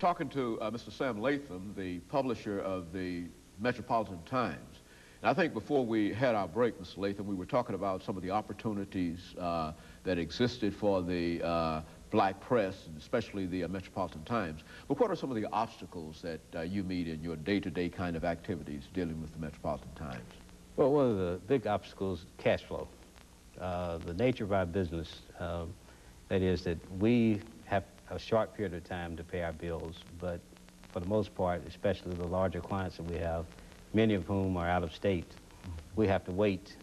talking to Mr. SLatham, the publisher of the Metropolitan Times. And I think before we had our break, Mr. SLatham, we were talking about some of the opportunities that existed for the black press, and especially the Metropolitan Times. But what are some of the obstacles that you meet in your day-to-day kind of activities dealing with the Metropolitan Times? Well, one of the big obstacles is cash flow. The nature of our business, that is that we have a short period of time to pay our bills, but for the most part, especially the larger clients that we have, many of whom are out of state, we have to wait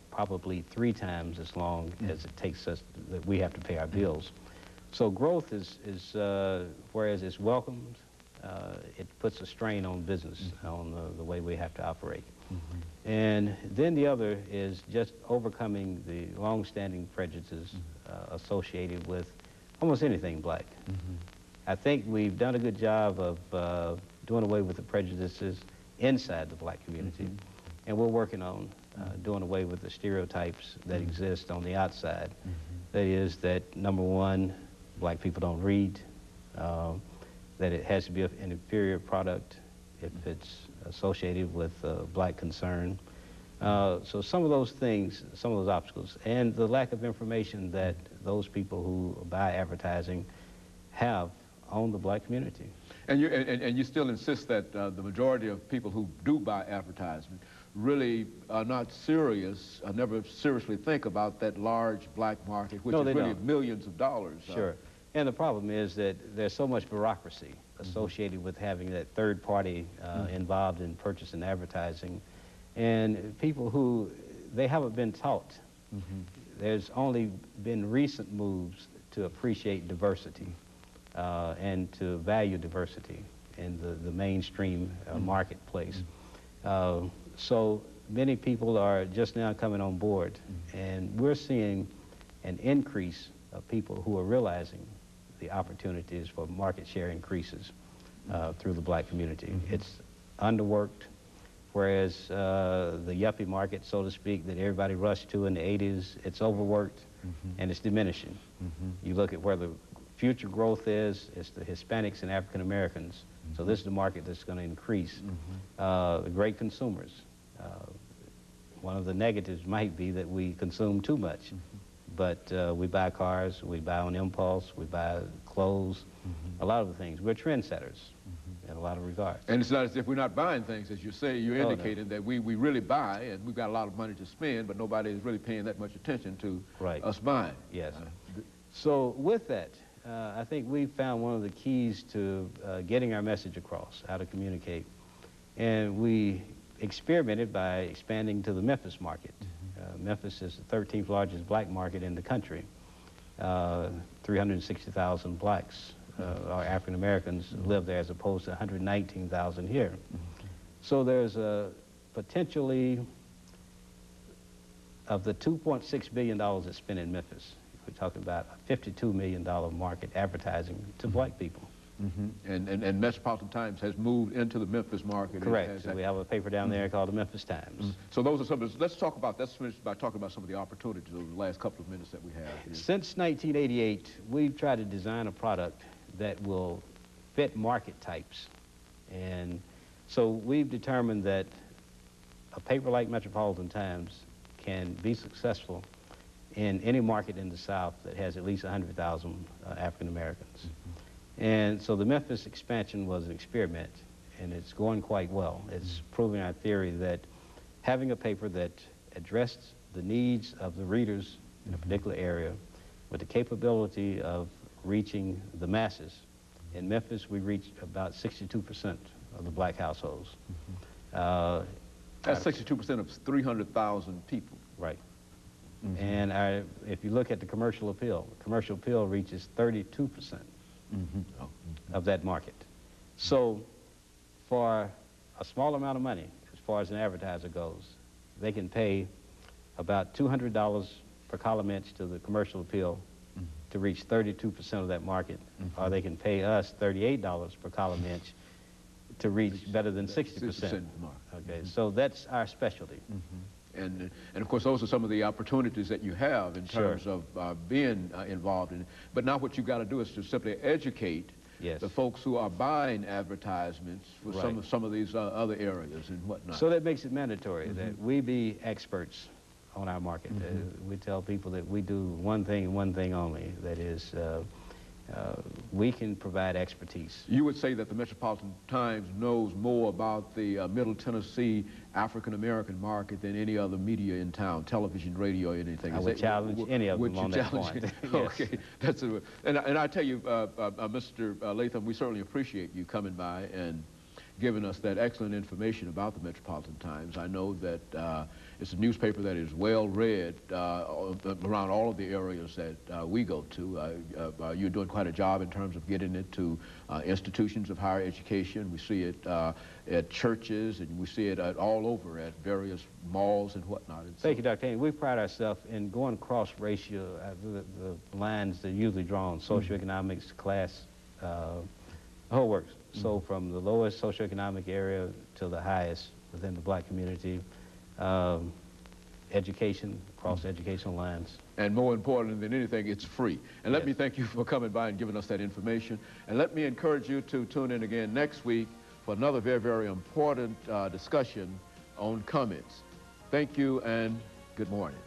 probably 3 times as long as it takes us that we have to pay our bills. So growth is whereas it's welcomed, it puts a strain on business, on the way we have to operate. And then the other is just overcoming the long-standing prejudices associated with almost anything black. I think we've done a good job of doing away with the prejudices inside the black community, and we're working on doing away with the stereotypes that exist on the outside. That is that, number one, black people don't read, that it has to be an inferior product if it's associated with black concern. So some of those things, some of those obstacles, and the lack of information that those people who buy advertising have on the black community. And you still insist that the majority of people who do buy advertisement really are not serious, never seriously think about that large black market, which is really millions of dollars. Sure. And the problem is that there's so much bureaucracy associated with having that third party involved in purchasing advertising. And people who, they haven't been taught. There's only been recent moves to appreciate diversity and to value diversity in the mainstream marketplace. So many people are just now coming on board, and we're seeing an increase of people who are realizing the opportunities for market share increases through the black community. It's underworked, whereas the yuppie market, so to speak, that everybody rushed to in the 80s, it's overworked and it's diminishing. You look at where the future growth is, it's the Hispanics and African Americans. So this is the market that's going to increase. The great consumers. One of the negatives might be that we consume too much. But we buy cars, we buy on impulse, we buy clothes, a lot of the things. We're trendsetters in a lot of regards. And it's not as if we're not buying things, as you say. You're indicating that we really buy, and we've got a lot of money to spend, but nobody is really paying that much attention to us buying. Yes. So with that, I think we found one of the keys to getting our message across, how to communicate. And we experimented by expanding to the Memphis market. Memphis is the 13th largest black market in the country. 360,000 blacks or African Americans live there as opposed to 119,000 here. So there's potentially, of the $2.6 billion that's spent in Memphis, we're talking about a $52 million market advertising to black people. And Metropolitan Times has moved into the Memphis market. Correct. So we have a paper down there called the Memphis Times. So those are some of the, let's finish by talking about some of the opportunities over the last couple of minutes that we have here. Since 1988, we've tried to design a product that will fit market types. And so we've determined that a paper like Metropolitan Times can be successful in any market in the South that has at least 100,000 African Americans. And so the Memphis expansion was an experiment, and it's going quite well. It's proving our theory that having a paper that addressed the needs of the readers in a particular area with the capability of reaching the masses. In Memphis, we reach about 62% of the black households. That's 62% of 300,000 people. Right. And if you look at the commercial appeal reaches 32%. Of that market. So for a small amount of money, as far as an advertiser goes, they can pay about $200 per column inch to the commercial appeal to reach 32% of that market, or they can pay us $38 per column inch to reach better than 60%. Okay, so that's our specialty. And of course, those are some of the opportunities that you have in terms of being involved in it. But now what you've got to do is to simply educate Yes. the folks who are buying advertisements for Right. some of these other areas and whatnot. So that makes it mandatory that we be experts on our market. We tell people that we do one thing and one thing only. That is, we can provide expertise. You would say that the Metropolitan Times knows more about the Middle Tennessee African-American market than any other media in town, television, radio, anything. I would challenge any of them on that point. Yes. Okay, that's a, and I tell you, Mr. Latham, we certainly appreciate you coming by and giving us that excellent information about the Metropolitan Times. I know that it's a newspaper that is well read around all of the areas that we go to. You're doing quite a job in terms of getting it to institutions of higher education. We see it at churches, and we see it all over at various malls and whatnot. And Thank you, Dr. Haney. We pride ourselves in going across racial, the lines that are usually drawn, socioeconomics, class, the whole works. So from the lowest socioeconomic area to the highest within the black community, education, across educational lines. And more important than anything, it's free. And let me thank you for coming by and giving us that information. And let me encourage you to tune in again next week for another very, very important discussion on comments. Thank you and good morning.